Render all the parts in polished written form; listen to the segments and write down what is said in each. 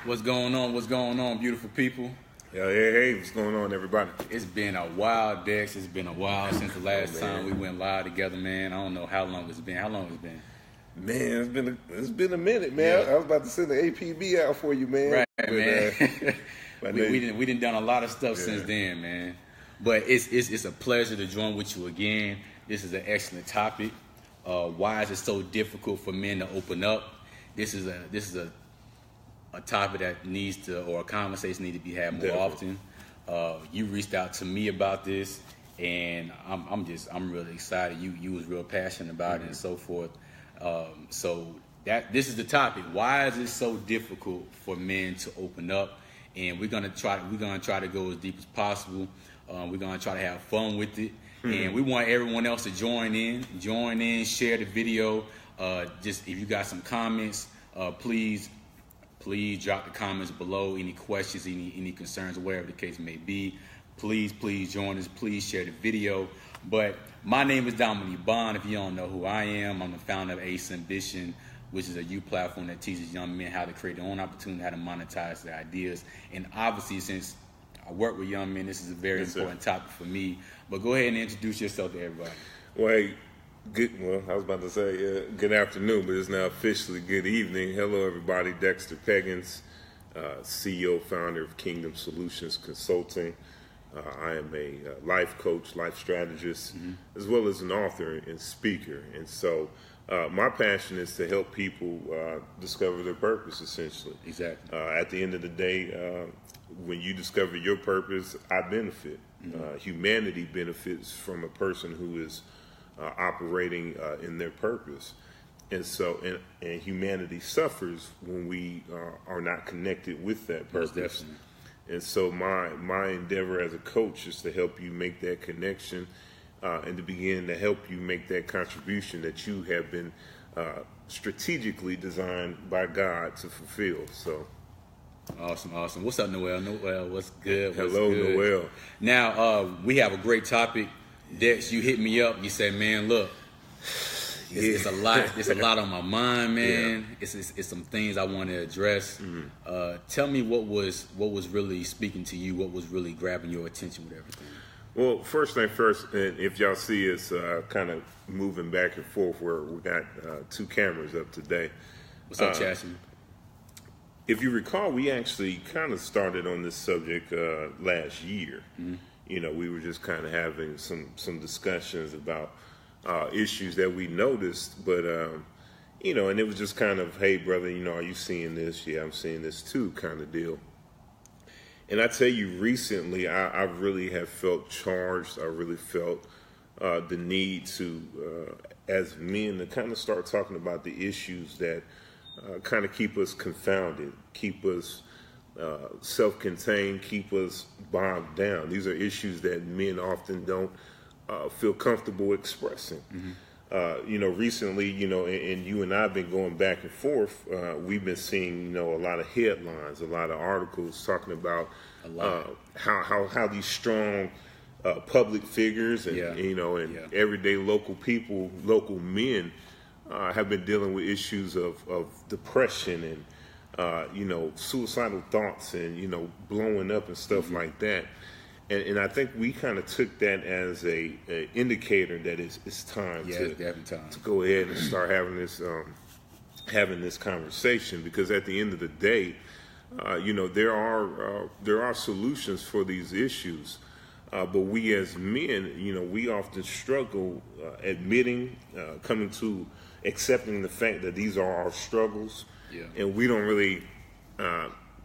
What's going on? What's going on, beautiful people? Hey, what's going on, everybody? It's been a while, Dex. It's been a while since the last time we went live together, man. I don't know how long it's been. How long it's been? Man, it's been a minute, man. Yeah. I was about to send the APB out for you, man. Right, but, man. we done done a lot of stuff since then, man. But it's a pleasure to join with you again. This is an excellent topic. Why is it so difficult for men to open up? This is a topic that needs to, or a conversation need to be had more often. You reached out to me about this, and I'm really excited. You was real passionate about it and so forth. So this is the topic. Why is it so difficult for men to open up? And we're gonna try to go as deep as possible. We're gonna try to have fun with it, and we want everyone else to join in, share the video. Just if you got some comments, please drop the comments below. Any questions, any concerns, whatever the case may be. Please join us. Please share the video. But my name is Dominique. If you don't know who I am, I'm the founder of Ace Ambition, which is a youth platform that teaches young men how to create their own opportunity, how to monetize their ideas. And obviously, since I work with young men, this is a very important topic for me. But go ahead and introduce yourself to everybody. Well, I was about to say good afternoon, but it's now officially good evening. Hello, everybody. Dexter Peggins, CEO, founder of Kingdom Solutions Consulting. I am a life coach, life strategist, as well as an author and speaker. And so my passion is to help people discover their purpose, essentially. Exactly. At the end of the day, when you discover your purpose, I benefit. Humanity benefits from a person who is operating in their purpose. And so, and humanity suffers when we are not connected with that purpose. Most definitely. And so my endeavor as a coach is to help you make that connection and to begin to help you make that contribution that you have been strategically designed by God to fulfill. So awesome. What's up, Noel? Noel, what's good? Hello, Noel. Now, we have a great topic. Dex, you hit me up. You said, man, look, it's a lot. It's a lot on my mind, man. Yeah. It's some things I want to address. Tell me what was really speaking to you. What was really grabbing your attention with everything? Well, first thing first, and if y'all see us kind of moving back and forth, where we got two cameras up today. What's up, Chassie? If you recall, we actually kind of started on this subject last year. You know, we were just kind of having some discussions about issues that we noticed, but you know, and it was just kind of, hey, brother, you know, are you seeing this? Yeah, I'm seeing this too, kind of deal. And I tell you, recently, I really have felt charged. I really felt the need to, as men, to kind of start talking about the issues that kind of keep us confounded, keep us self-contained, keep us bogged down. These are issues that men often don't feel comfortable expressing. You know, recently, you know, and you and I have been going back and forth. We've been seeing, you know, a lot of headlines, a lot of articles talking about how these strong public figures and you know, and everyday local people, local men, have been dealing with issues of depression and you know, suicidal thoughts and, you know, blowing up and stuff like that. And I think we kind of took that as a indicator that it's time to go ahead and start having this conversation, because at the end of the day, you know, there are solutions for these issues, but we as men, you know, we often struggle admitting, coming to accepting the fact that these are our struggles, and we don't really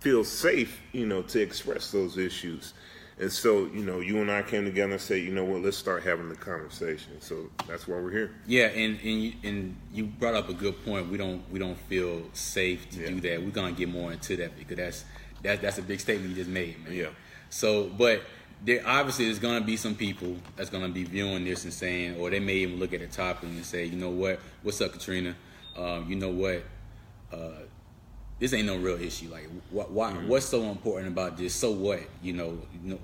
feel safe, you know, to express those issues. And so, you know, you and I came together and said, you know what, let's start having the conversation. So that's why we're here. Yeah, and you brought up a good point. We don't feel safe to do that. We're gonna get more into that, because that's a big statement you just made, man. Yeah. So, but there obviously there's gonna be some people that's gonna be viewing this and saying, or they may even look at the topic and say, you know what, what's up, Katrina? You know what? This ain't no real issue. Like, why? What's so important about this? So what? You know,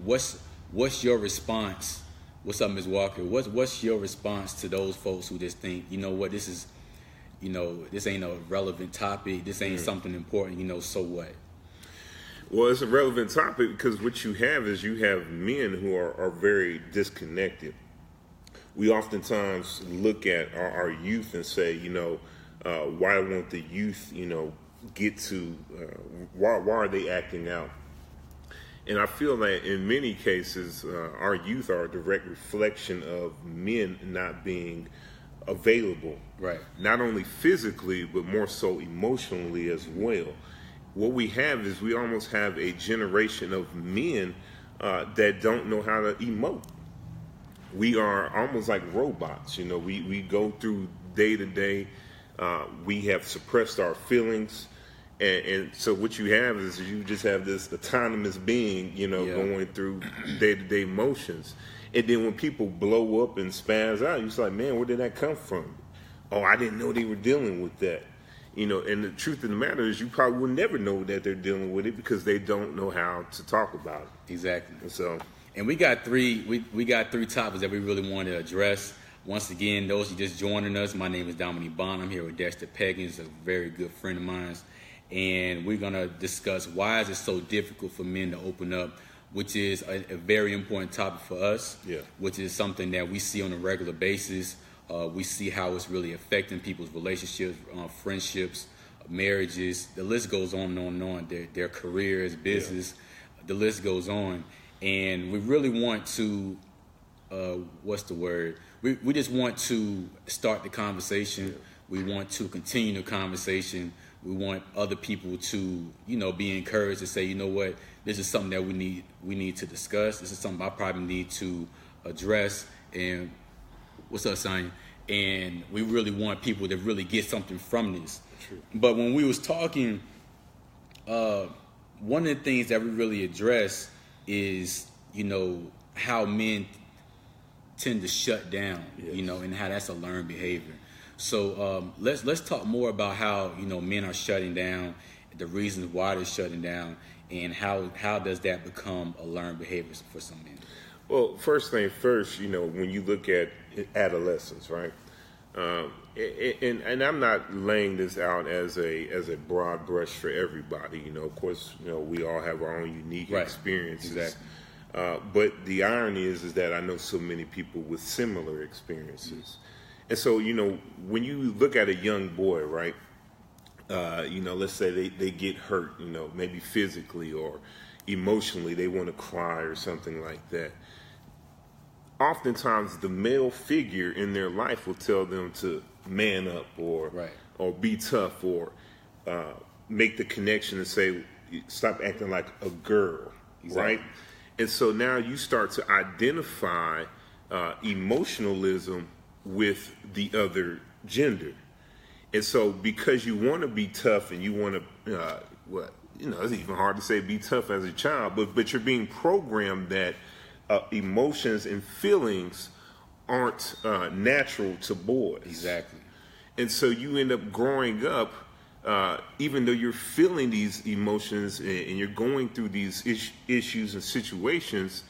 what's your response? What's up, Ms. Walker? What's your response to those folks who just think, you know what, this is, you know, this ain't a relevant topic. This ain't something important. You know, so what? Well, it's a relevant topic because what you have is you have men who are very disconnected. We oftentimes look at our youth and say, why won't the youth, get to, why are they acting out? And I feel that in many cases, our youth are a direct reflection of men not being available. Right. Not only physically, but more so emotionally as well. What we have is we almost have a generation of men that don't know how to emote. We are almost like robots. We go through day to day. We have suppressed our feelings. And so what you have is you just have this autonomous being, going through day-to-day motions. And then when people blow up and spaz out, you're just like, man, where did that come from? Oh, I didn't know they were dealing with that. And the truth of the matter is you probably will never know that they're dealing with it because they don't know how to talk about it. Exactly. And we got three topics that we really want to address. Once again, those who just joining us, my name is Dominique. I'm here with Dexter Peggins, a very good friend of mine. And we're going to discuss why is it so difficult for men to open up, which is a very important topic for us, which is something that we see on a regular basis. We see how it's really affecting people's relationships, friendships, marriages. The list goes on and on. Their careers, business, the list goes on. And we really want to, We just want to start the conversation. We want to continue the conversation. We want other people to, be encouraged to say, you know what, this is something that we need to discuss. This is something I probably need to address. And what's up, son? And we really want people to really get something from this. True. But when we was talking, one of the things that we really address is, how men tend to shut down, and how that's a learned behavior. So let's talk more about how men are shutting down, the reasons why they're shutting down, and how does that become a learned behavior for some men. Well, first thing first, when you look at adolescence, right? And I'm not laying this out as a broad brush for everybody. Of course, we all have our own unique experiences. Exactly. But the irony is that I know so many people with similar experiences. And so, when you look at a young boy, right, let's say they get hurt, maybe physically or emotionally, they want to cry or something like that. Oftentimes, the male figure in their life will tell them to man up or be tough or make the connection and say, stop acting like a girl, right? And so now you start to identify emotionalism with the other gender. And so because you want to be tough and you want to, it's even hard to say be tough as a child, but you're being programmed that emotions and feelings aren't natural to boys. Exactly. And so you end up growing up, even though you're feeling these emotions and you're going through these issues and situations,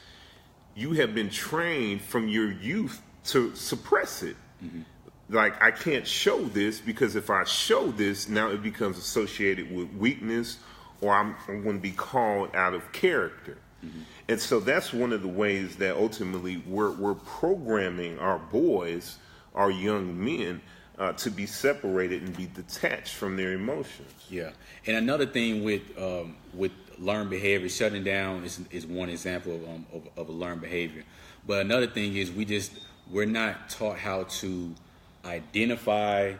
you have been trained from your youth to suppress it. Mm-hmm. Like, I can't show this because if I show this, now it becomes associated with weakness or I'm going to be called out of character. Mm-hmm. And so that's one of the ways that ultimately we're programming our boys, our young men, to be separated and be detached from their emotions. Yeah. And another thing with learned behavior, shutting down is one example of a learned behavior. But another thing is we're not taught how to identify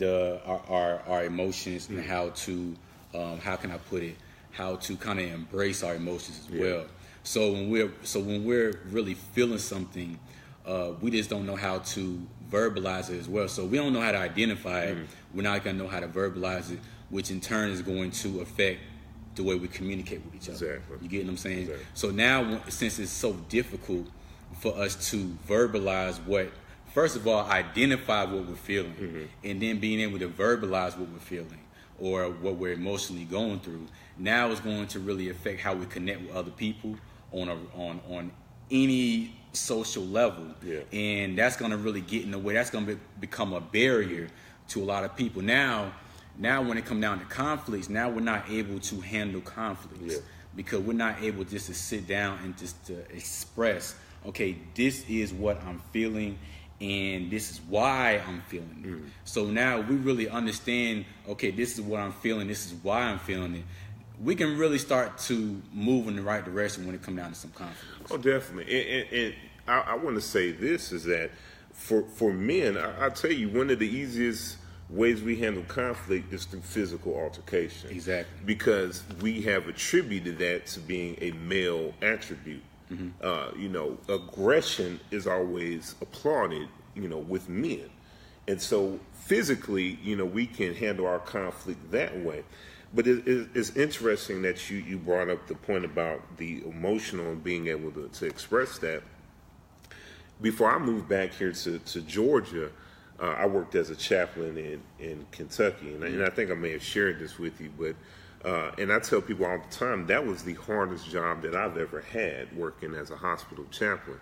our emotions and how to how can I put it, how to kind of embrace our emotions as well. So when we're really feeling something, we just don't know how to verbalize it as well. So we don't know how to identify it. We're not going to know how to verbalize it, which in turn is going to affect the way we communicate with each other. Exactly. You get what I'm saying? Exactly. So now, since it's so difficult for us to verbalize first of all, identify what we're feeling, and then being able to verbalize what we're feeling or what we're emotionally going through, now it's going to really affect how we connect with other people on any social level. And that's going to really get in the way. That's going to become a barrier to a lot of people. Now, Now when it come down to conflicts, now we're not able to handle conflicts because we're not able just to sit down and just to express, okay, this is what I'm feeling and this is why I'm feeling it. So now we really understand, okay, this is what I'm feeling, this is why I'm feeling it. We can really start to move in the right direction when it comes down to some conflicts. Oh, definitely. And I want to say this is that for men, I'll tell you, one of the easiest ways we handle conflict is through physical altercation. Exactly. Because we have attributed that to being a male attribute. Aggression is always applauded, with men. And so physically, we can handle our conflict that way. But it's interesting that you brought up the point about the emotional and being able to express that. Before I moved back here to Georgia, I worked as a chaplain in Kentucky, and I think I may have shared this with you, but and I tell people all the time, that was the hardest job that I've ever had, working as a hospital chaplain.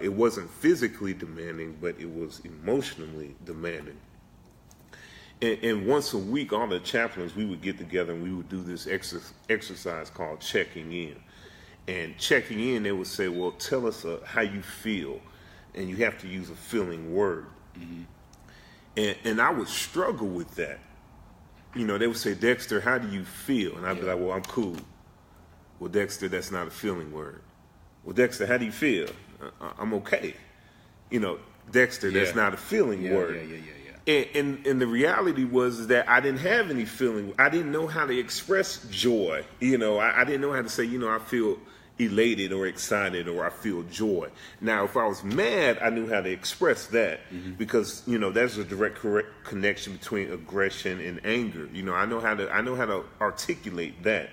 It wasn't physically demanding, but it was emotionally demanding. And once a week, all the chaplains, we would get together and we would do this exercise called checking in. And checking in, they would say, well, tell us how you feel. And you have to use a feeling word. And I would struggle with that. They would say, Dexter, how do you feel? And I'd be like, well, I'm cool. Well, Dexter, that's not a feeling word. Well, Dexter, how do you feel? I'm okay. Dexter, that's not a feeling word. And the reality was that I didn't have any feeling. I didn't know how to express joy. I didn't know how to say, I feel elated or excited or I feel joy. Now, if I was mad, I knew how to express that because, there's a direct connection between aggression and anger. I know how to articulate that.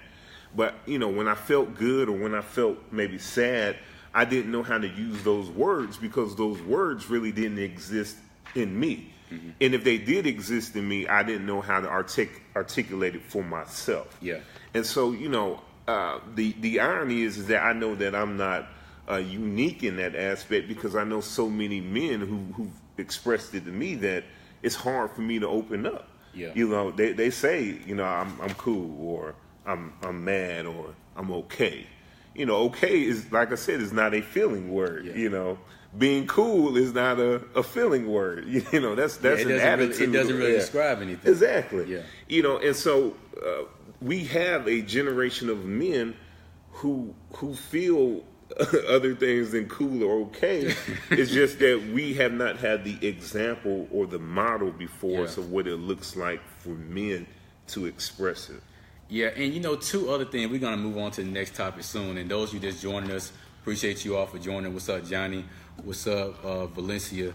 But, when I felt good or when I felt maybe sad, I didn't know how to use those words because those words really didn't exist in me. And if they did exist in me, I didn't know how to articulate it for myself. And so, the irony is that I know that I'm not unique in that aspect because I know so many men who've expressed it to me that it's hard for me to open up. They say, I'm cool or I'm mad or I'm okay. Okay is, like I said, is not a feeling word. Being cool is not a feeling word. That's an attitude. It doesn't really describe anything. Exactly. And so we have a generation of men who feel other things than cool or okay. It's just that we have not had the example or the model before us of what it looks like for men to express it. Yeah, and two other things. We're going to move on to the next topic soon. And those of you just joining us, appreciate you all for joining. What's up, Johnny? What's up, Valencia?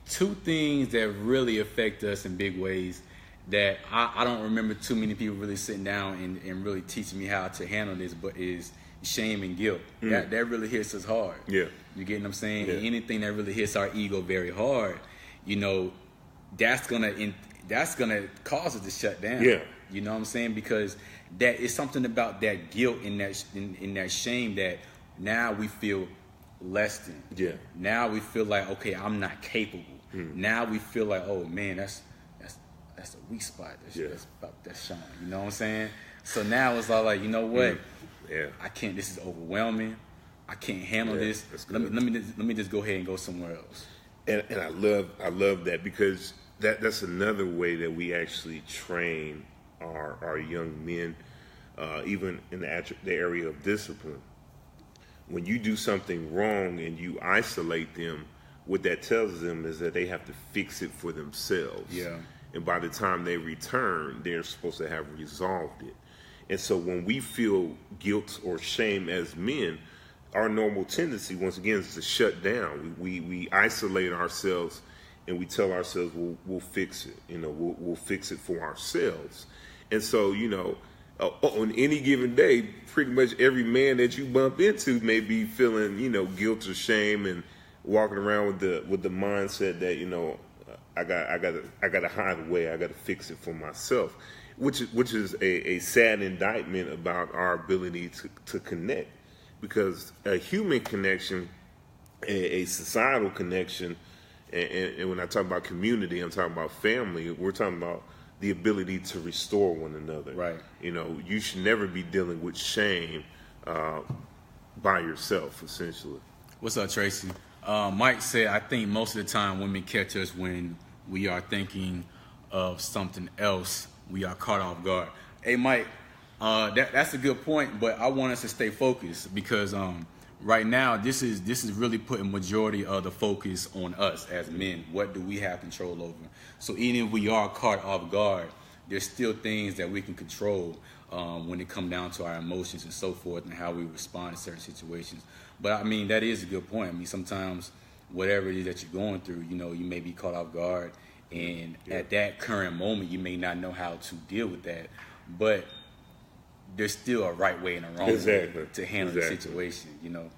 Two things that really affect us in big ways that I don't remember too many people really sitting down and really teaching me how to handle this, but is shame and guilt. That really hits us hard. You get what I'm saying? And anything that really hits our ego very hard, that's gonna cause it to shut down. You know what I'm saying? Because that is something about that guilt and that in that shame that now we feel less than. Now we feel like, okay, I'm not capable. Now we feel like, oh man, that's a weak spot. That's showing. You know what I'm saying? So now it's all like, you know what? I can't. This is overwhelming. I can't handle this. Let me just go ahead and go somewhere else. And I love that because that's another way that we actually train our young men, even in the area of discipline. When you do something wrong and you isolate them, what that tells them is that they have to fix it for themselves. And by the time they return, they're supposed to have resolved it. And so when we feel guilt or shame as men, our normal tendency, once again, is to shut down. We isolate ourselves and we tell ourselves, we'll fix it. We'll fix it for ourselves. And so, on any given day, pretty much every man that you bump into may be feeling, guilt or shame and walking around with the mindset that, I got to hide away. I got to fix it for myself, which is a sad indictment about our ability to connect, because a human connection, a societal connection, and when I talk about community, I'm talking about family. We're talking about the ability to restore one another. Right. You know, you should never be dealing with shame by yourself, essentially. What's up, Tracy? Mike said, I think most of the time women catch us when we are thinking of something else. We are caught off guard. Hey, Mike, that's a good point, but I want us to stay focused because right now this is really putting majority of the focus on us as men. What do we have control over? So even if we are caught off guard, there's still things that we can control when it comes down to our emotions and so forth and how we respond to certain situations. But I mean, that is a good point. I mean, sometimes whatever it is that you're going through, you know, you may be caught off guard, and at that current moment, you may not know how to deal with that. But there's still a right way and a wrong way to handle the situation, you know.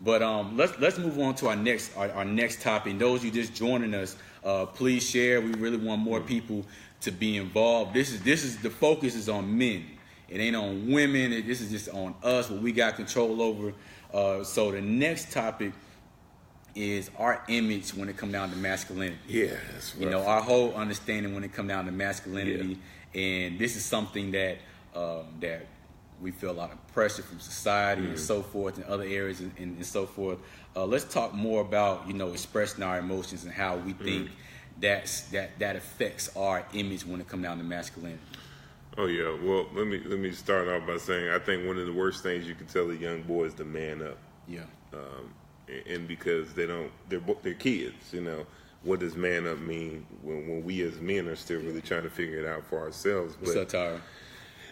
But let's move on to our next topic. And those of you just joining us, please share. We really want more people to be involved. This is the focus is on men. It ain't on women. This is just on us, what we got control over. So the next topic is our image when it comes down to masculinity. Yeah, that's right. You know, our whole understanding when it comes down to masculinity, and this is something that that we feel a lot of pressure from society and so forth, and other areas and so forth. Let's talk more about, you know, expressing our emotions and how we think that affects our image when it comes down to masculinity. Oh yeah. Well, let me start off by saying I think one of the worst things you can tell a young boy is to man up. Yeah. And because they're kids, you know. What does man up mean when we as men are still really trying to figure it out for ourselves? What's up, Tyra?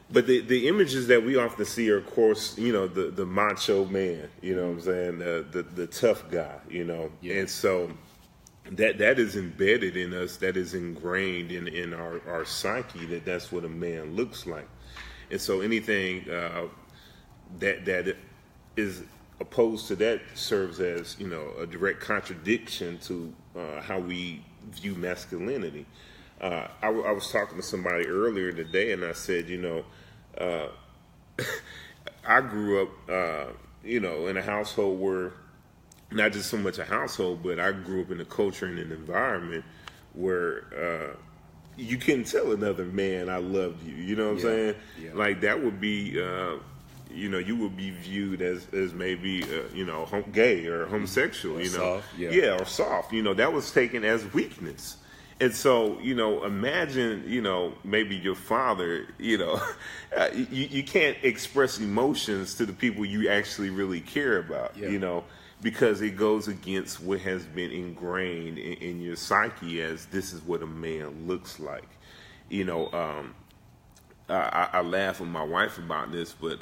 But the images that we often see are, of course, you know, the macho man, you know what I'm saying, the tough guy, you know. Yeah. And so that is embedded in us, that is ingrained in our psyche, that's what a man looks like. And so anything that is opposed to that serves as, you know, a direct contradiction to how we view masculinity. I was talking to somebody earlier today, and I said, you know, I grew up, you know, in a household where, not just so much a household, but I grew up in a culture and an environment where you couldn't tell another man I loved you. You know what I'm saying? Yeah. Like that would be, you know, you would be viewed as maybe, you know, gay or homosexual. Or you know, soft, or soft. You know, that was taken as weakness. And so, you know, imagine, you know, maybe your father, you know, you can't express emotions to the people you actually really care about, you know, because it goes against what has been ingrained in your psyche as this is what a man looks like. You know, I laugh with my wife about this, but,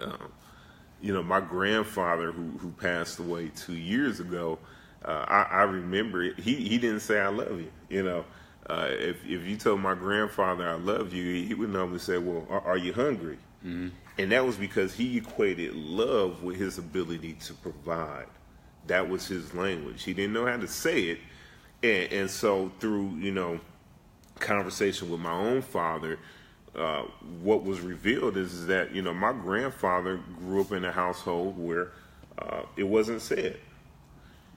you know, my grandfather who passed away 2 years ago, I remember it. He didn't say I love you, you know. If you told my grandfather I love you, he would normally say, well, are you hungry? Mm-hmm. And that was because he equated love with his ability to provide. That was his language. He didn't know how to say it. And so through, you know, conversation with my own father, what was revealed is that, you know, my grandfather grew up in a household where it wasn't said.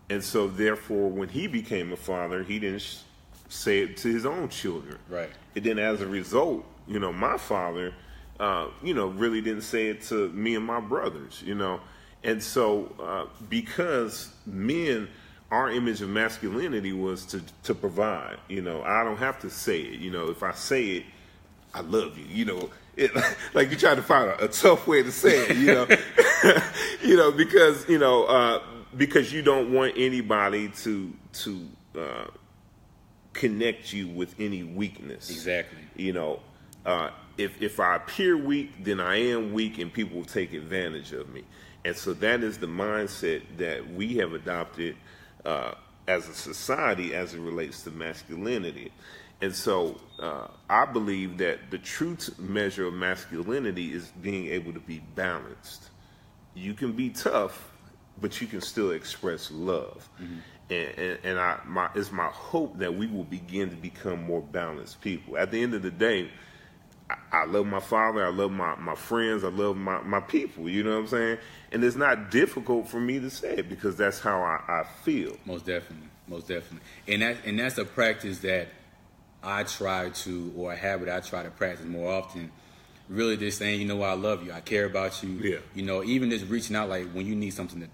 And so therefore, when he became a father, he didn't say it to his own children. Right. And then as a result, you know, my father, you know, really didn't say it to me and my brothers, you know. And so because men, our image of masculinity was to provide, you know. I don't have to say it. You know, if I say it, I love you, you know. Like you try to find a tough way to say it, you know. You know, because you don't want anybody to connect you with any weakness. Exactly. You know, if I appear weak, then I am weak, and people will take advantage of me. And so that is the mindset that we have adopted as a society as it relates to masculinity. And so I believe that the true measure of masculinity is being able to be balanced. You can be tough, but you can still express love. Mm-hmm. And it's my hope that we will begin to become more balanced people. At the end of the day, I love my father, I love my friends, I love my people, you know what I'm saying? And it's not difficult for me to say it because that's how I feel. Most definitely. And that's a practice that I try to, or a habit I try to practice more often, really just saying, you know what, I love you, I care about you. Yeah. You know, even just reaching out, like when you need something to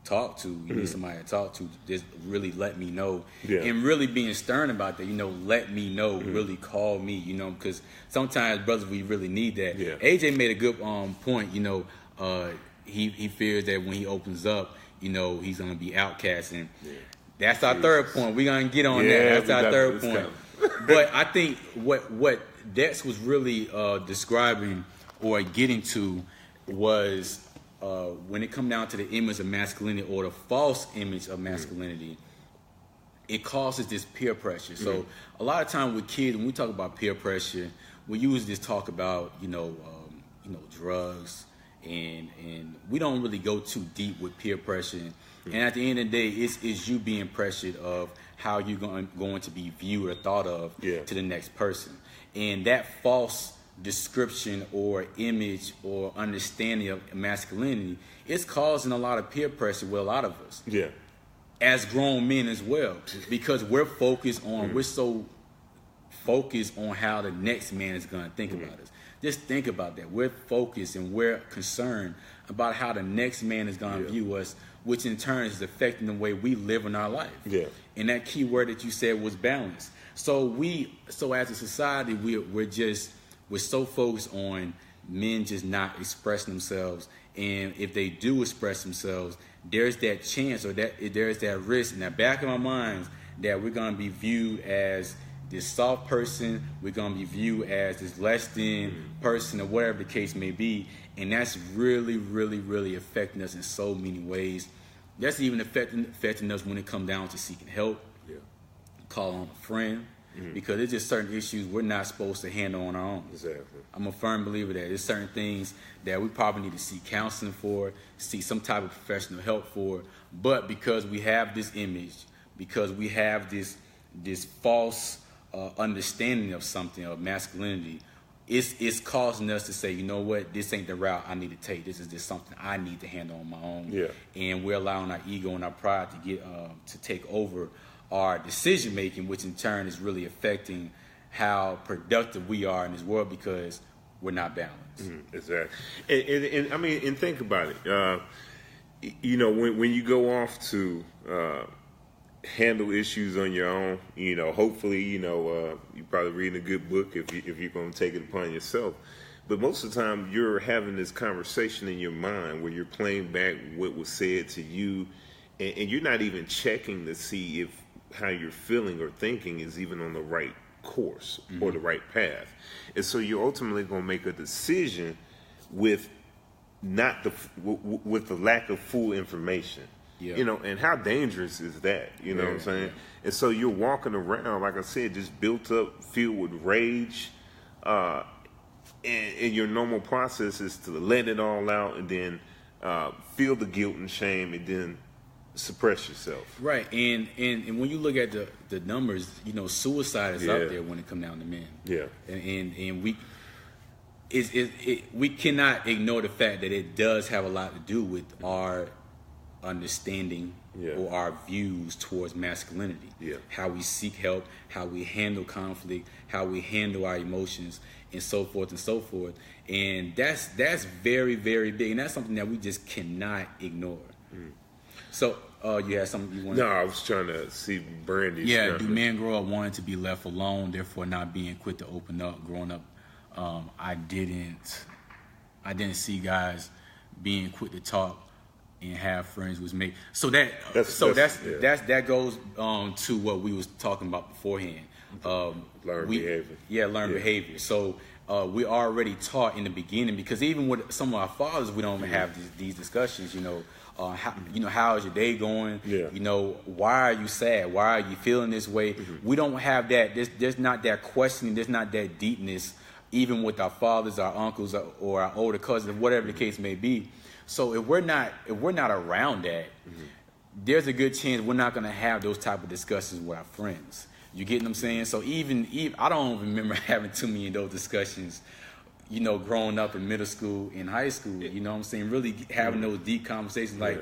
talk to, you need somebody to talk to, just really let me know. Yeah. And really being stern about that, you know, let me know, really call me, you know, because sometimes, brothers, we really need that. Yeah. AJ made a good point, you know, he fears that when he opens up, you know, he's going to be outcast. And that's our third point. We're going to get on that. That's our third point. But I think what Dex was really describing or getting to was when it come down to the image of masculinity or the false image of masculinity, it causes this peer pressure. So a lot of time with kids, when we talk about peer pressure, we usually just talk about, you know, drugs, and we don't really go too deep with peer pressure. And at the end of the day, it's you being pressured of how you're going to be viewed or thought of to the next person. And that false description or image or understanding of masculinity is causing a lot of peer pressure with a lot of us. Yeah. As grown men as well. Because we're focused on, we're so focused on how the next man is going to think about us. Just think about that. We're focused and we're concerned about how the next man is going to view us, which in turn is affecting the way we live in our life. Yeah. And that key word that you said was balance. So as a society, we're so focused on men just not expressing themselves. And if they do express themselves, there's that chance or there's that risk in the back of our minds that we're going to be viewed as this soft person, we're going to be viewed as this less than person, or whatever the case may be. And that's really, really, really affecting us in so many ways. That's even affecting us when it comes down to seeking help, calling on a friend, because there's just certain issues we're not supposed to handle on our own. Exactly. I'm a firm believer that there's certain things that we probably need to seek counseling for, seek some type of professional help for. But because we have this image, because we have this false understanding of something, of masculinity, it's causing us to say, you know what, this ain't the route I need to take. This is just something I need to handle on my own. Yeah. And we're allowing our ego and our pride to get to take over our decision making, which in turn is really affecting how productive we are in this world because we're not balanced. Exactly. And I mean, and think about it. You know, when you go off to handle issues on your own, you know, hopefully, you know, you're probably reading a good book if you're going to take it upon yourself. But most of the time, you're having this conversation in your mind where you're playing back what was said to you, and you're not even checking to see if how you're feeling or thinking is even on the right course or the right path. And so you're ultimately going to make a decision with with the lack of full information. Yeah. You know, and how dangerous is that? You know what I'm saying? Yeah. And so you're walking around, like I said, just built up, filled with rage. And your normal process is to let it all out and then feel the guilt and shame and then suppress yourself. Right. And when you look at the numbers, you know, suicide is out there when it comes down to men. Yeah. And we cannot ignore the fact that it does have a lot to do with our understanding or our views towards masculinity, how we seek help, how we handle conflict, how we handle our emotions, and so forth and so forth. And that's very, very big, and that's something that we just cannot ignore. So you had something you wanted? No, I was trying to see Brandy's. Yeah, do men grow up wanting to be left alone, therefore not being quick to open up? Growing up, I didn't see guys being quick to talk and have friends was made. So that goes to what we was talking about beforehand. Learn behavior. Yeah, learn behavior. So we already taught in the beginning, because even with some of our fathers, we don't even have these discussions. You know, how is your day going? Yeah. You know, why are you sad? Why are you feeling this way? We don't have that. There's not that questioning. There's not that deepness, even with our fathers, our uncles, or our older cousins, whatever the case may be. So if we're not around that, there's a good chance we're not going to have those type of discussions with our friends. You get what I'm saying? So even I don't remember having too many of those discussions, you know, growing up in middle school, in high school. You know what I'm saying? Really having those deep conversations, like,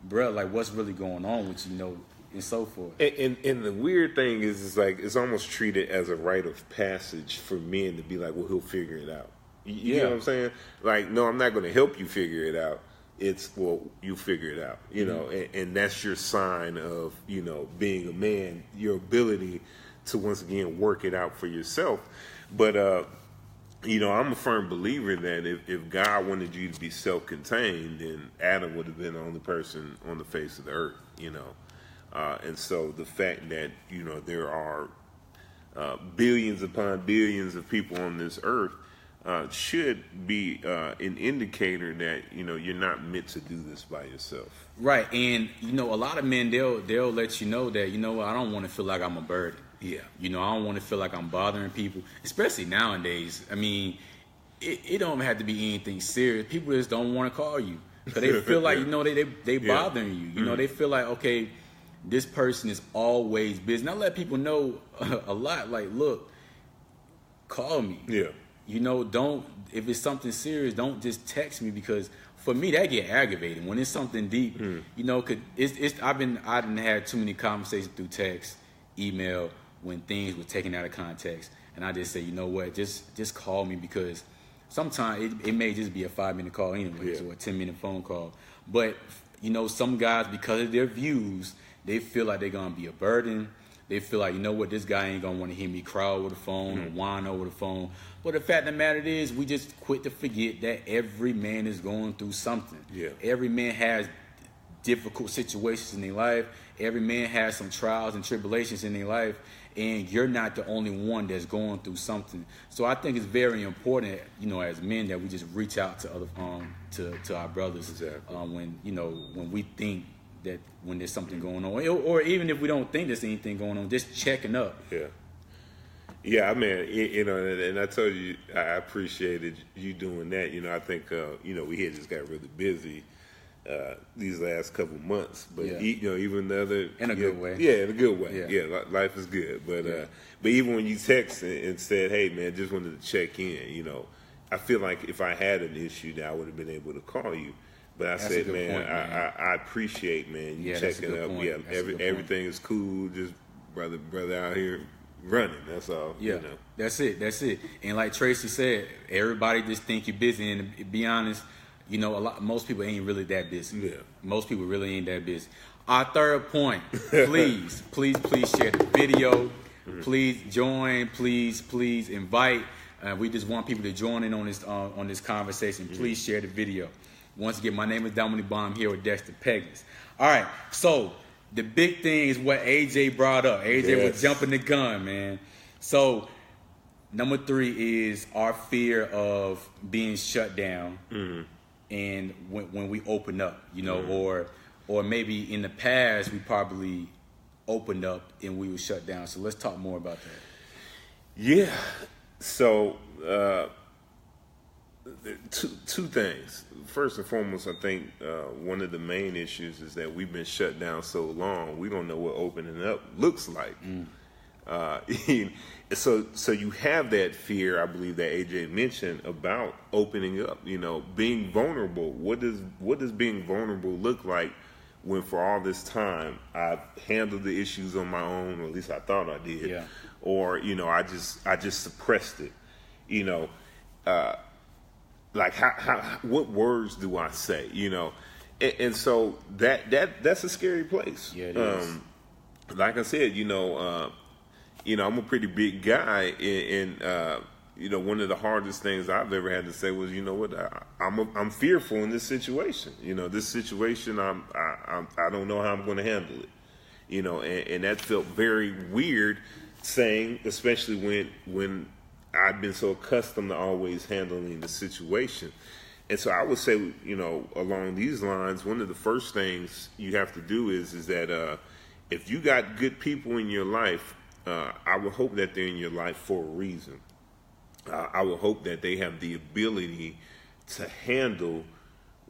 bruh, like, what's really going on with you? You know, and so forth. And the weird thing is like it's almost treated as a rite of passage for men to be like, well, he'll figure it out. You know what I'm saying? Like, no, I'm not going to help you figure it out. It's, well, you figure it out, you know, and that's your sign of, you know, being a man, your ability to once again work it out for yourself. But, you know, I'm a firm believer that if God wanted you to be self-contained, then Adam would have been the only person on the face of the earth, you know. And so the fact that, you know, there are billions upon billions of people on this earth should be an indicator that, you know, you're not meant to do this by yourself. Right. And, you know, a lot of men, they'll let you know that, you know, I don't want to feel like I'm a burden. Yeah. You know, I don't want to feel like I'm bothering people, especially nowadays. I mean, it don't have to be anything serious. People just don't want to call you because they feel like, you know, they bothering you. You know, they feel like, okay, this person is always busy. And I let people know a lot, like, look, call me. Yeah. You know, if it's something serious, don't just text me, because for me that get aggravating when it's something deep. You know, cause I didn't had too many conversations through text, email, when things were taken out of context, and I just say, you know what, just call me, because sometimes it may just be a 5-minute call anyways, or a 10-minute phone call. But you know, some guys, because of their views, they feel like they're gonna be a burden. They feel like, you know what, this guy ain't gonna want to hear me cry over the phone or whine over the phone. But the fact of the matter is, we just quit to forget that every man is going through something. Yeah. Every man has difficult situations in their life. Every man has some trials and tribulations in their life, and you're not the only one that's going through something. So I think it's very important, you know, as men, that we just reach out to other to our brothers. Exactly. When we think that when there's something going on, or even if we don't think there's anything going on, just checking up. Yeah, I mean, you know, and I told you I appreciated you doing that. You know, I think you know, we had just got really busy these last couple months, but you know, even the other in a good way. Yeah, in a good way. Yeah, life is good. But even when you text and said, "Hey, man, just wanted to check in," you know, I feel like if I had an issue, that I would have been able to call you. But I said, man, I appreciate, man, you checking up. Point. Yeah, everything is cool. Just brother out here running. That's all. Yeah, you know? That's it. And like Tracy said, everybody just think you're busy. And to be honest, you know, most people ain't really that busy. Yeah. Most people really ain't that busy. Our third point, please share the video. Please join. Please invite. We just want people to join in on this conversation. Please share the video. Once again, my name is Dominique. I'm here with Dexter Peggins. All right, so the big thing is what AJ brought up. AJ was jumping the gun, man. So number 3 is our fear of being shut down, and when we open up, you know, or maybe in the past we probably opened up and we were shut down. So let's talk more about that. Yeah. So two things. First and foremost, I think one of the main issues is that we've been shut down so long, we don't know what opening up looks like. So you have that fear, I believe, that AJ mentioned about opening up. You know, being vulnerable. What does being vulnerable look like when for all this time I've handled the issues on my own, or at least I thought I did, or you know, I just suppressed it. You know. Like what words do I say? You know, and so that's a scary place. Yeah, it is. Like I said, you know, I'm a pretty big guy, and you know, one of the hardest things I've ever had to say was, you know what, I'm fearful in this situation. You know, this situation, I don't know how I'm going to handle it. You know, and that felt very weird saying, especially when I've been so accustomed to always handling the situation. And so I would say, you know, along these lines, one of the first things you have to do is that if you got good people in your life, I would hope that they're in your life for a reason. I would hope that they have the ability to handle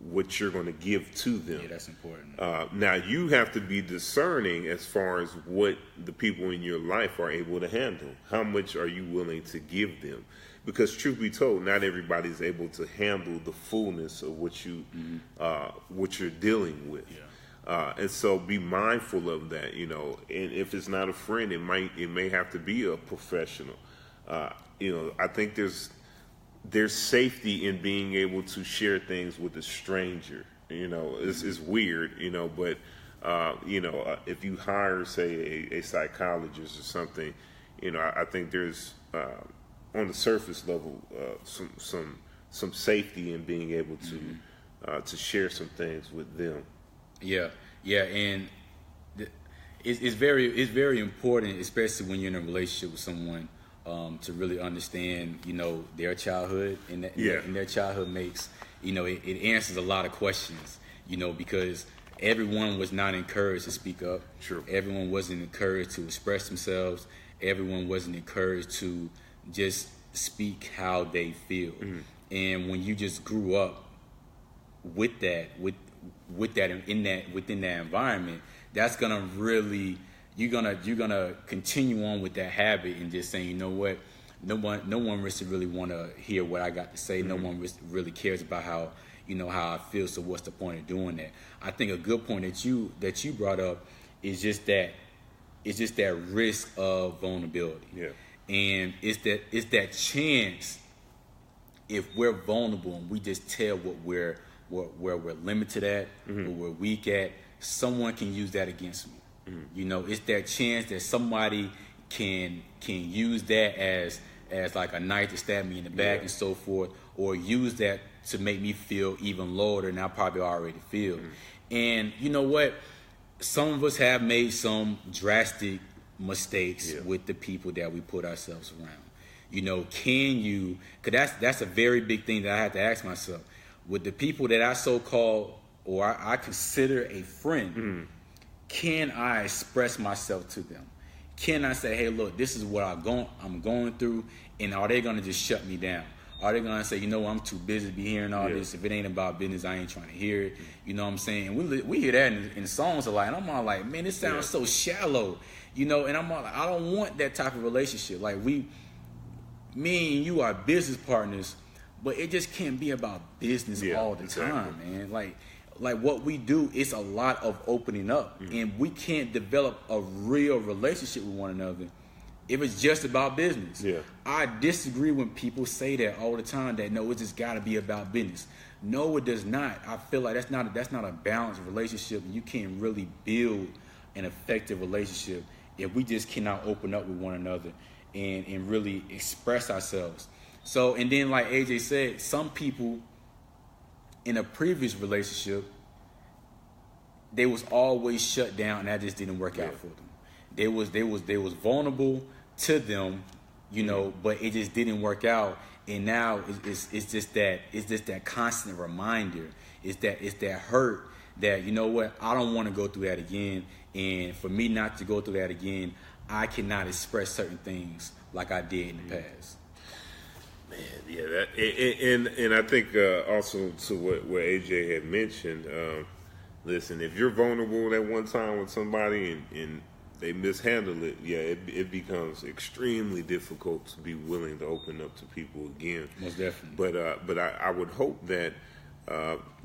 what you're going to give to them. Yeah, that's important. Now, you have to be discerning as far as what the people in your life are able to handle. How much are you willing to give them? Because truth be told, not everybody's able to handle the fullness of what you're dealing with. And so be mindful of that, you know. And if it's not a friend, it may have to be a professional. You know, I think there's safety in being able to share things with a stranger. You know, it's weird, you know, but you know, if you hire, say, a psychologist or something, you know, I think there's on the surface level some safety in being able to share some things with them. Yeah, and it's very important, especially when you're in a relationship with someone, to really understand, you know, their childhood, and their childhood makes, you know, it answers a lot of questions, you know, because everyone was not encouraged to speak up. True. Everyone wasn't encouraged to express themselves. Everyone wasn't encouraged to just speak how they feel. And when you just grew up with that, within that environment, that's gonna really, you're gonna continue on with that habit and just saying, you know what, no one really want to hear what I got to say. No one really cares about how I feel. So what's the point of doing that? I think a good point that you brought up is just that risk of vulnerability. Yeah. And it's that chance, if we're vulnerable and we just tell where we're limited at, where we're weak at, someone can use that against me. You know, it's that chance that somebody can use that as like a knife to stab me in the back and so forth, or use that to make me feel even lower than I probably already feel. And you know what? Some of us have made some drastic mistakes with the people that we put ourselves around. You know, because that's a very big thing that I have to ask myself. With the people that I so-called, or I consider a friend, can I express myself to them? Can I say, hey, look, this is what I'm going through, and are they going to just shut me down? Are they going to say, you know, I'm too busy to be hearing all this. If it ain't about business, I ain't trying to hear it. You know what I'm saying? And we hear that in songs a lot, and I'm all like, man, this sounds so shallow. You know, and I'm all like, I don't want that type of relationship. Like, me and you are business partners, but it just can't be about business all the time, man. Like what we do is a lot of opening up, and we can't develop a real relationship with one another if it's just about business. I disagree when people say that all the time, that no, it's just got to be about business. No, it does not. I feel like that's not a balanced relationship, and you can't really build an effective relationship if we just cannot open up with one another and really express ourselves. So, and then like AJ said, some people in a previous relationship, they was always shut down, and that just didn't work out for them. They was vulnerable to them, you know, but it just didn't work out. And now it's just that constant reminder. It's that hurt that, you know what, I don't want to go through that again. And for me not to go through that again, I cannot express certain things like I did in the past. Man, and I think also to what AJ had mentioned, listen, if you're vulnerable at one time with somebody and they mishandle it, it becomes extremely difficult to be willing to open up to people again. Most definitely. But I would hope that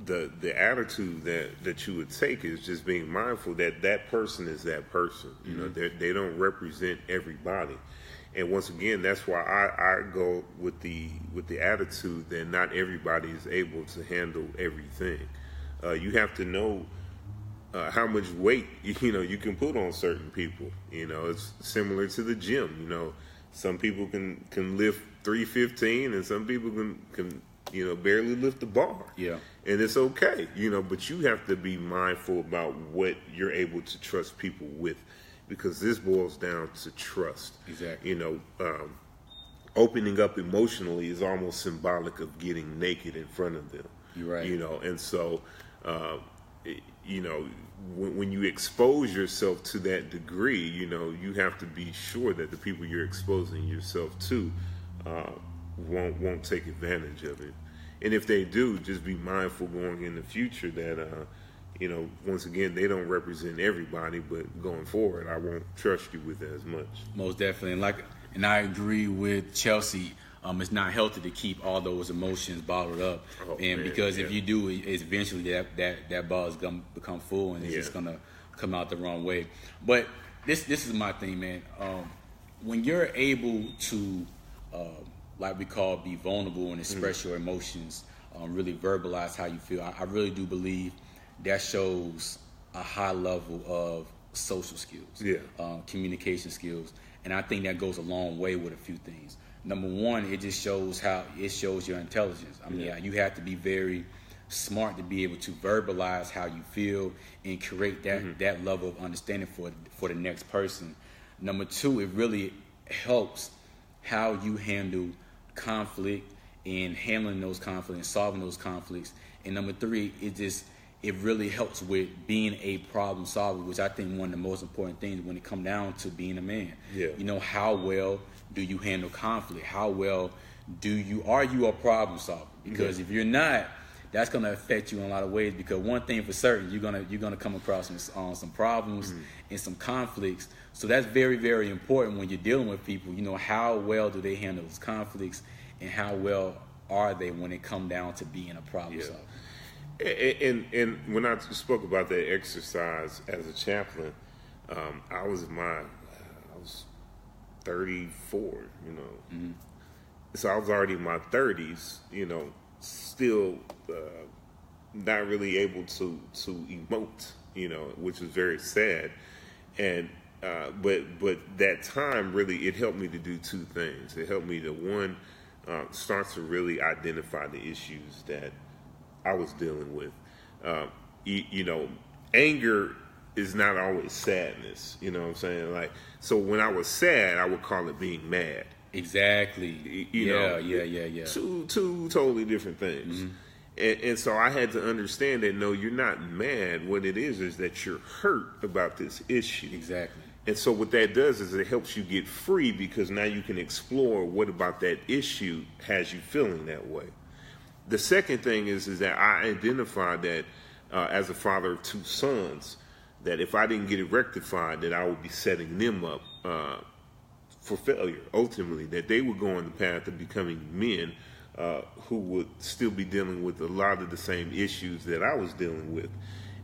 the attitude that you would take is just being mindful that person is that person. You know, they don't represent everybody. And once again, that's why I go with the attitude that not everybody is able to handle everything. You have to know how much weight you can put on certain people. You know, it's similar to the gym. You know, some people can lift 315, and some people can barely lift the bar. Yeah, and it's okay. You know, but you have to be mindful about what you're able to trust people with. Because this boils down to trust. Exactly. You know, opening up emotionally is almost symbolic of getting naked in front of them. You're right. You know, and so, when you expose yourself to that degree, you know, you have to be sure that the people you're exposing yourself to won't take advantage of it. And if they do, just be mindful going in the future that. Once again, they don't represent everybody, but going forward, I won't trust you with it as much. Most definitely. And I agree with Chelsea. It's not healthy to keep all those emotions bottled up, because if you do, it's eventually that ball is gonna become full and it's just gonna come out the wrong way. But this is my thing, man. When you're able to, like we call, be vulnerable and express your emotions, really verbalize how you feel, I really do believe that shows a high level of social skills, communication skills, and I think that goes a long way with a few things. Number one, it just shows your intelligence. I mean, you have to be very smart to be able to verbalize how you feel and create that level of understanding for the next person. Number two, it really helps how you handle conflict and handling those conflicts and solving those conflicts. And number three, it really helps with being a problem solver, which I think one of the most important things when it comes down to being a man. You know, how well do you handle conflict? How well are you a problem solver? Because if you're not, that's going to affect you in a lot of ways. Because one thing for certain, you're gonna come across some problems and some conflicts. So that's very, very important when you're dealing with people. You know, how well do they handle those conflicts, and how well are they when it comes down to being a problem solver? And when I spoke about that exercise as a chaplain, I was 34, you know. So I was already in my 30s, you know, still not really able to emote, you know, which was very sad. And but that time really, it helped me to do two things. It helped me to, one, start to really identify the issues that I was dealing with. You know, anger is not always sadness. You know what I'm saying? Like, so when I was sad, I would call it being mad. Exactly. You know, yeah. Two totally different things. And so I had to understand that, no, you're not mad. What it is that you're hurt about this issue. Exactly. And so what that does is it helps you get free, because now you can explore what about that issue has you feeling that way. The second thing is that I identified that as a father of two sons, that if I didn't get it rectified, that I would be setting them up for failure, ultimately, that they would go on the path of becoming men who would still be dealing with a lot of the same issues that I was dealing with.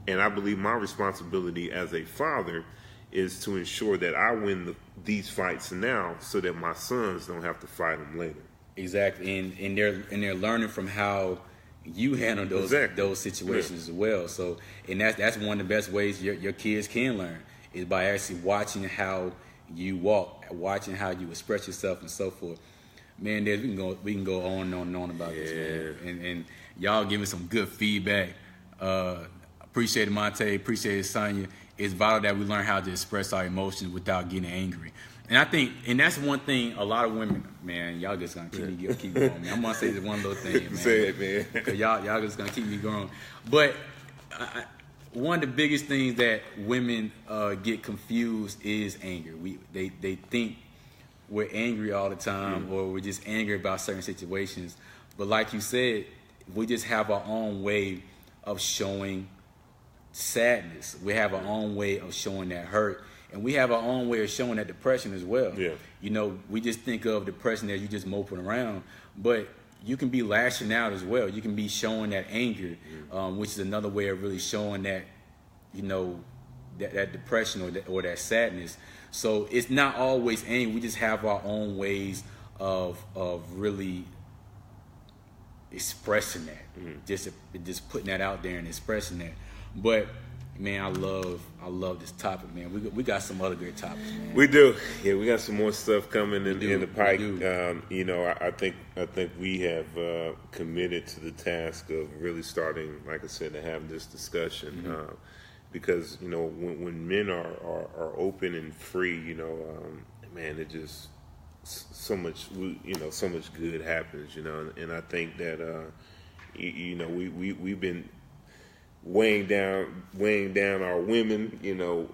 And I believe my responsibility as a father is to ensure that I win these fights now, so that my sons don't have to fight them later. Exactly, and they're learning from how you handle those situations as well. So, and that's one of the best ways your kids can learn, is by actually watching how you walk, watching how you express yourself, and so forth. Man, we can go on and on about this, man. And y'all giving some good feedback. Appreciate it, Monte. Appreciate it, Sonya. It's vital that we learn how to express our emotions without getting angry. And I think, and that's one thing a lot of women, man, y'all just gonna keep going, man. I'm gonna say this one little thing, man. Say it, man. Because y'all just gonna keep me going. But one of the biggest things that women get confused is anger. They think we're angry all the time, or we're just angry about certain situations. But like you said, we just have our own way of showing sadness. We have our own way of showing that hurt. And we have our own way of showing that depression as well. Yeah. You know, we just think of depression as you just moping around, but you can be lashing out as well. You can be showing that anger, which is another way of really showing that, you know, that depression or that sadness. So it's not always anger. We just have our own ways of really expressing that, just putting that out there and expressing that. But man, I love this topic, man. We got some other great topics, man. We do. Yeah, we got some more stuff coming in the pike. You know, I think we have committed to the task of really starting, like I said, to have this discussion. Because, you know, when men are open and free, you know, man, it just so much good happens, you know. And I think that you know, we've been weighing down our women, you know,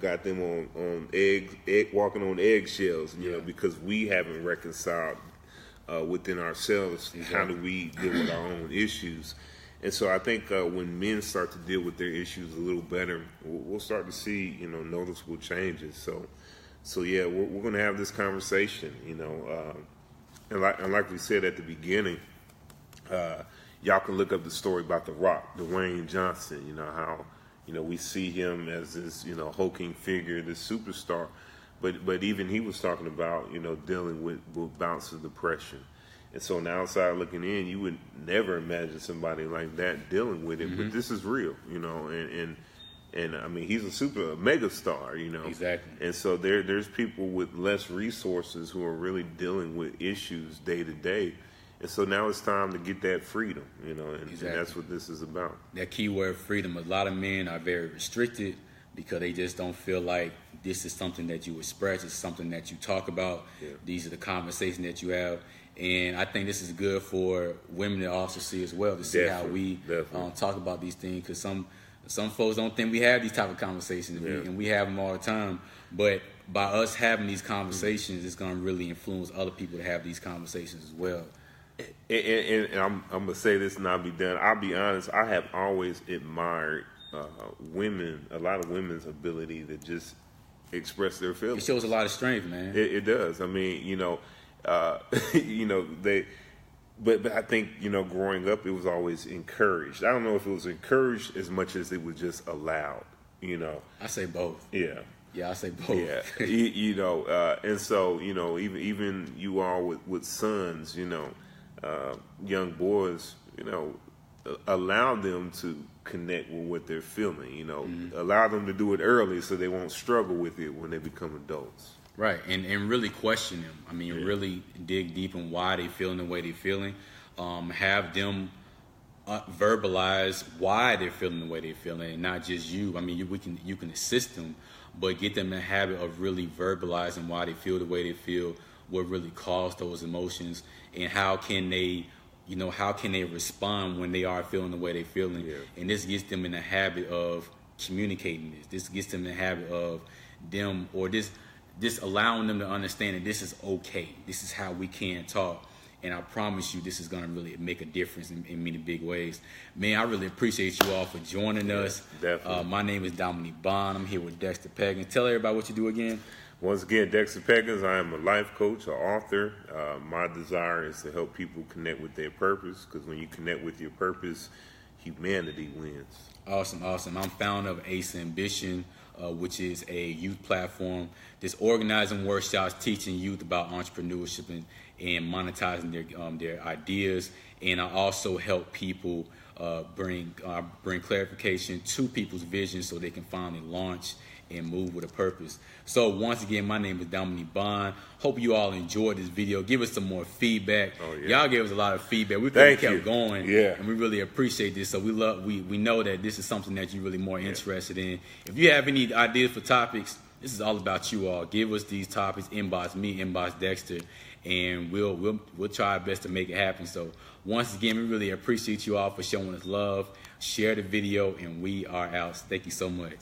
got them on walking on eggshells, you know, because we haven't reconciled within ourselves. Exactly. How do we deal with our own issues? And so I think when men start to deal with their issues a little better, we'll start to see, you know, noticeable changes. So yeah, we're going to have this conversation, you know. And like we said at the beginning, y'all can look up the story about The Rock, Dwayne Johnson. You know how, we see him as this, hulking figure, this superstar, but even he was talking about, dealing with bouts of depression. And so on the outside looking in, you would never imagine somebody like that dealing with it. But this is real, and I mean, he's a mega star, Exactly. And so there's people with less resources who are really dealing with issues day to day. And so now it's time to get that freedom, and that's what this is about. That key word, freedom. A lot of men are very restricted because they just don't feel like this is something that you express. It's something that you talk about. Yeah. These are the conversations that you have. And I think this is good for women to also see as well, to see how we talk about these things. Because some folks don't think we have these type of conversations, and we have them all the time. But by us having these conversations, it's going to really influence other people to have these conversations as well. And I'm going to say this and I'll be done. I'll be honest, I have always admired women, a lot of women's ability to just express their feelings. It shows a lot of strength, man. It does. I mean, but I think, growing up, it was always encouraged. I don't know if it was encouraged as much as it was just allowed, I say both. Yeah. Yeah, I say both. Yeah. And so, even you all with sons, young boys, allow them to connect with what they're feeling, allow them to do it early so they won't struggle with it when they become adults. Right, and really question them. I mean, really dig deep in why they feeling the way they're feeling. Have them verbalize why they're feeling the way they're feeling, and not just you. I mean, you can assist them, but get them in the habit of really verbalizing why they feel the way they feel, what really caused those emotions, and how can they respond when they are feeling the way they're feeling. Yeah. And this gets them in the habit of communicating this. This gets them in the habit of them, or this allowing them to understand that this is okay. This is how we can talk. And I promise you, this is going to really make a difference in many big ways. Man, I really appreciate you all for joining us. Definitely. My name is Dominique Bond. I'm here with Dexter Peggins. Tell everybody what you do again. Once again, Dexter Peggins. I am a life coach, an author. My desire is to help people connect with their purpose, because when you connect with your purpose, humanity wins. Awesome. I'm founder of Ace Ambition, which is a youth platform that's organizing workshops, teaching youth about entrepreneurship and monetizing their ideas. And I also help people bring clarification to people's vision so they can finally launch and move with a purpose. So once again, my name is Dominique Bond. Hope you all enjoyed this video. Give us some more feedback. Oh, yeah. Y'all gave us a lot of feedback. We kept going, yeah, and we really appreciate this. So we know that this is something that you're really more interested in. If you have any ideas for topics, this is all about you all. Give us these topics. Inbox me, inbox Dexter, and we'll try our best to make it happen. So once again, we really appreciate you all for showing us love. Share the video, and we are out. Thank you so much.